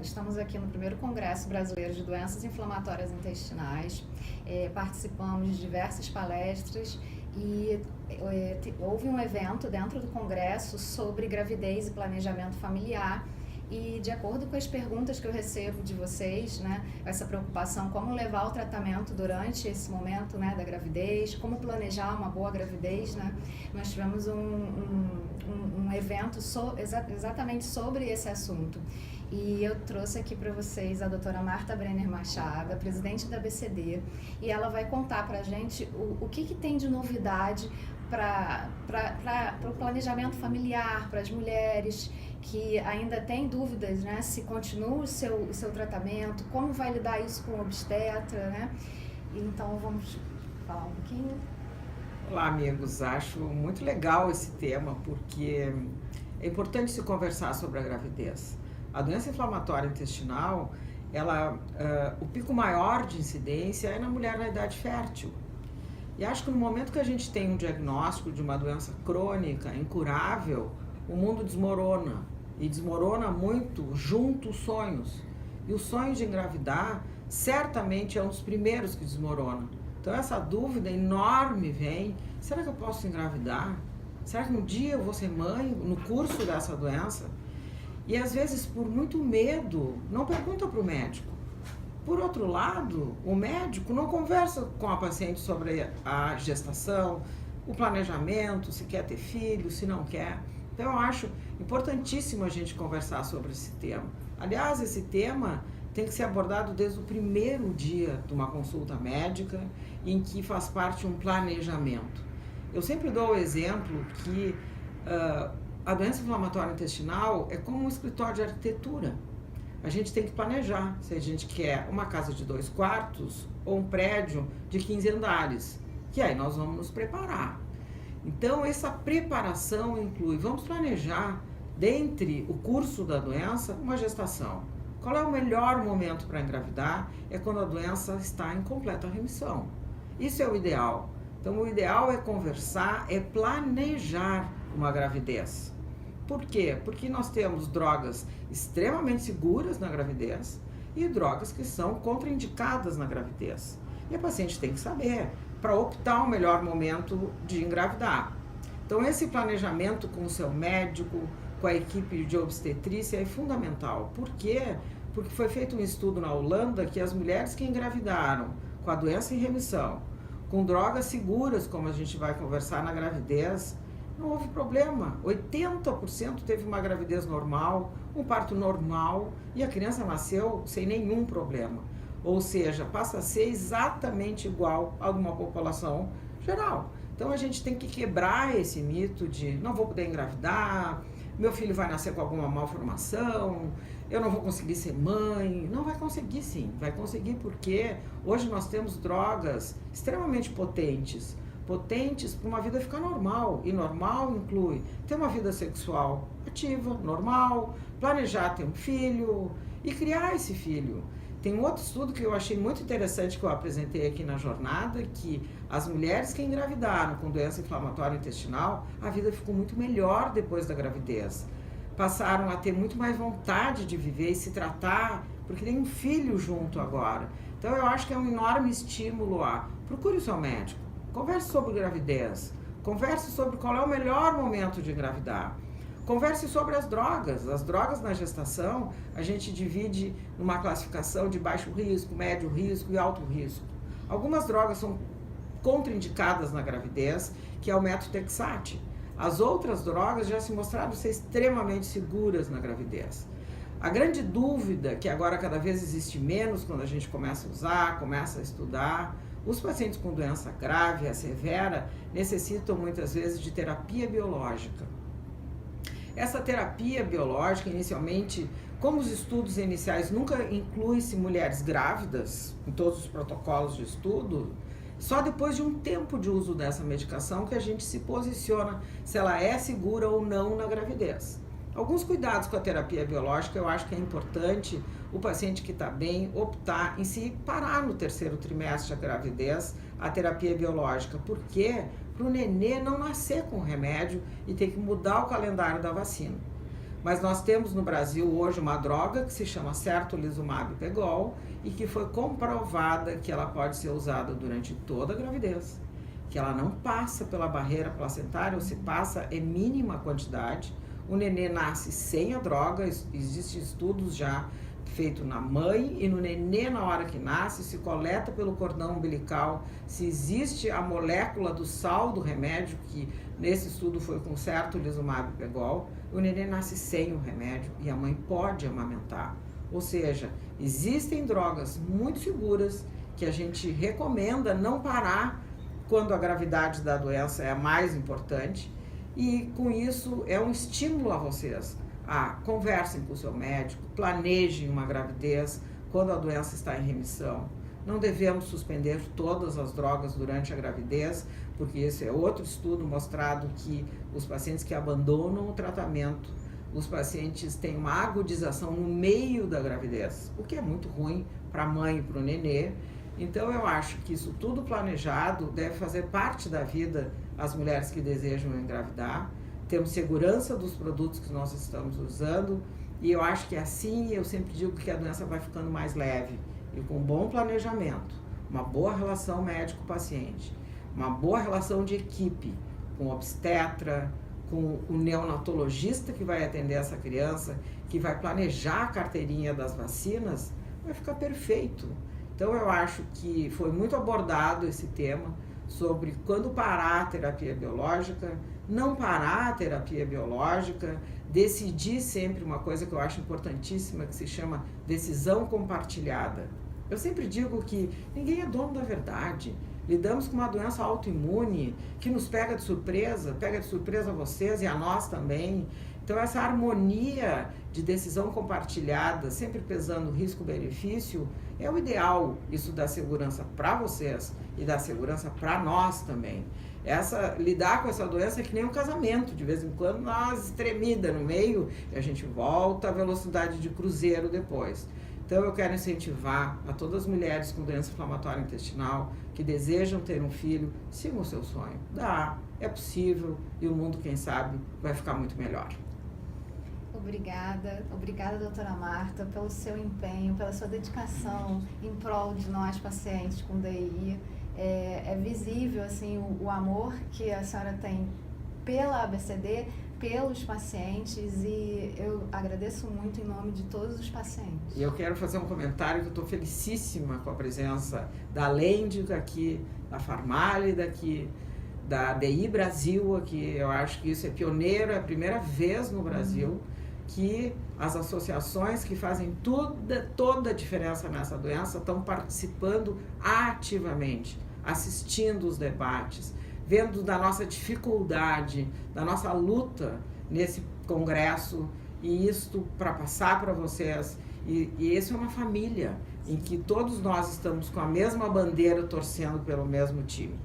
Estamos aqui no primeiro Congresso Brasileiro de Doenças Inflamatórias Intestinais, participamos de diversas palestras e houve um evento dentro do Congresso sobre gravidez e planejamento familiar. E de acordo com as perguntas que eu recebo de vocês, né, essa preocupação, como levar o tratamento durante esse momento, né, da gravidez, como planejar uma boa gravidez, né, nós tivemos um evento exatamente sobre esse assunto. E eu trouxe aqui para vocês a doutora Marta Brenner Machado, a presidente da BCD, e ela vai contar para a gente o que tem de novidade para o planejamento familiar, para as mulheres que ainda têm dúvidas, né, se continua o seu tratamento, como vai lidar isso com o obstetra, né? Então vamos falar um pouquinho. Olá, amigos, acho muito legal esse tema porque é importante se conversar sobre a gravidez. A doença inflamatória intestinal, o pico maior de incidência é na mulher na idade fértil. E acho que no momento que a gente tem um diagnóstico de uma doença crônica, incurável, o mundo desmorona. E desmorona muito junto os sonhos. E o sonho de engravidar certamente é um dos primeiros que desmorona. Então essa dúvida enorme vem, será que eu posso engravidar? Será que um dia eu vou ser mãe no curso dessa doença? E às vezes por muito medo, não pergunta para o médico. Por outro lado, o médico não conversa com a paciente sobre a gestação, o planejamento, se quer ter filho, se não quer. Então eu acho importantíssimo a gente conversar sobre esse tema. Aliás, esse tema tem que ser abordado desde o primeiro dia de uma consulta médica, em que faz parte um planejamento. Eu sempre dou o exemplo que a doença inflamatória intestinal é como um escritório de arquitetura. A gente tem que planejar se a gente quer uma casa de 2 quartos ou um prédio de 15 andares. E aí nós vamos nos preparar. Então, essa preparação inclui, vamos planejar, dentre o curso da doença, uma gestação. Qual é o melhor momento para engravidar? É quando a doença está em completa remissão. Isso é o ideal. Então, o ideal é conversar, é planejar uma gravidez. Por quê? Porque nós temos drogas extremamente seguras na gravidez e drogas que são contraindicadas na gravidez. E a paciente tem que saber para optar o melhor momento de engravidar. Então esse planejamento com o seu médico, com a equipe de obstetrícia é fundamental. Por quê? Porque foi feito um estudo na Holanda que as mulheres que engravidaram com a doença em remissão, com drogas seguras, como a gente vai conversar na gravidez, não houve problema. 80% teve uma gravidez normal, um parto normal e a criança nasceu sem nenhum problema. Ou seja, passa a ser exatamente igual a uma população geral. Então a gente tem que quebrar esse mito de não vou poder engravidar, meu filho vai nascer com alguma malformação, eu não vou conseguir ser mãe. Não vai conseguir sim, vai conseguir porque hoje nós temos drogas extremamente potentes para uma vida ficar normal. E normal inclui ter uma vida sexual ativa, normal, planejar ter um filho e criar esse filho. Tem um outro estudo que eu achei muito interessante que eu apresentei aqui na jornada, que as mulheres que engravidaram com doença inflamatória intestinal, a vida ficou muito melhor depois da gravidez. Passaram a ter muito mais vontade de viver e se tratar, porque tem um filho junto agora. Então eu acho que é um enorme estímulo procure o seu médico, converse sobre gravidez, converse sobre qual é o melhor momento de engravidar. Converse sobre as drogas na gestação, a gente divide numa classificação de baixo risco, médio risco e alto risco. Algumas drogas são contraindicadas na gravidez, que é o metotrexate. As outras drogas já se mostraram ser extremamente seguras na gravidez. A grande dúvida, que agora cada vez existe menos quando a gente começa a usar, começa a estudar, os pacientes com doença grave, a severa, necessitam muitas vezes de terapia biológica. Essa terapia biológica, inicialmente, como os estudos iniciais nunca incluem-se mulheres grávidas em todos os protocolos de estudo, só depois de um tempo de uso dessa medicação que a gente se posiciona se ela é segura ou não na gravidez. Alguns cuidados com a terapia biológica, eu acho que é importante o paciente que está bem optar em se parar no 3º trimestre da gravidez a terapia biológica. Por quê? Para o nenê não nascer com o remédio e ter que mudar o calendário da vacina. Mas nós temos no Brasil hoje uma droga que se chama certolizumab pegol e que foi comprovada que ela pode ser usada durante toda a gravidez, que ela não passa pela barreira placentária, ou se passa é mínima quantidade. O nenê nasce sem a droga, existem estudos já feitos na mãe e no nenê na hora que nasce, se coleta pelo cordão umbilical se existe a molécula do sal do remédio, que nesse estudo foi com certolizumab pegol, o nenê nasce sem o remédio e a mãe pode amamentar. Ou seja, existem drogas muito seguras que a gente recomenda não parar quando a gravidade da doença é a mais importante. E com isso é um estímulo a vocês. Conversem com o seu médico, planejem uma gravidez quando a doença está em remissão. Não devemos suspender todas as drogas durante a gravidez, porque esse é outro estudo mostrado que os pacientes que abandonam o tratamento, os pacientes têm uma agudização no meio da gravidez, o que é muito ruim para a mãe e para o nenê. Então eu acho que isso tudo planejado deve fazer parte da vida as mulheres que desejam engravidar. Temos segurança dos produtos que nós estamos usando e eu acho que assim eu sempre digo que a doença vai ficando mais leve e com bom planejamento, uma boa relação médico-paciente, uma boa relação de equipe com o obstetra, com o neonatologista que vai atender essa criança, que vai planejar a carteirinha das vacinas, vai ficar perfeito. Então eu acho que foi muito abordado esse tema sobre quando parar a terapia biológica, não parar a terapia biológica, decidir sempre uma coisa que eu acho importantíssima, que se chama decisão compartilhada. Eu sempre digo que ninguém é dono da verdade. Lidamos com uma doença autoimune que nos pega de surpresa vocês e a nós também. Então essa harmonia de decisão compartilhada, sempre pesando risco-benefício, é o ideal. Isso dá segurança para vocês e dá segurança para nós também. Lidar com essa doença é que nem um casamento, de vez em quando nós estremida no meio e a gente volta à velocidade de cruzeiro depois. Então eu quero incentivar a todas as mulheres com doença inflamatória intestinal que desejam ter um filho, sigam o seu sonho. É possível e o mundo, quem sabe, vai ficar muito melhor. Obrigada, doutora Marta, pelo seu empenho, pela sua dedicação em prol de nós pacientes com DI. É visível assim, o amor que a senhora tem pela ABCD, pelos pacientes, e eu agradeço muito em nome de todos os pacientes. E eu quero fazer um comentário que eu estou felicíssima com a presença da Lêndica aqui, da Farmálida aqui, da DI Brasil aqui. Eu acho que isso é pioneiro, é a primeira vez no Brasil que as associações que fazem toda a diferença nessa doença estão participando ativamente, assistindo os debates, vendo da nossa dificuldade, da nossa luta nesse congresso, e isto para passar para vocês. E isso é uma família em que todos nós estamos com a mesma bandeira torcendo pelo mesmo time.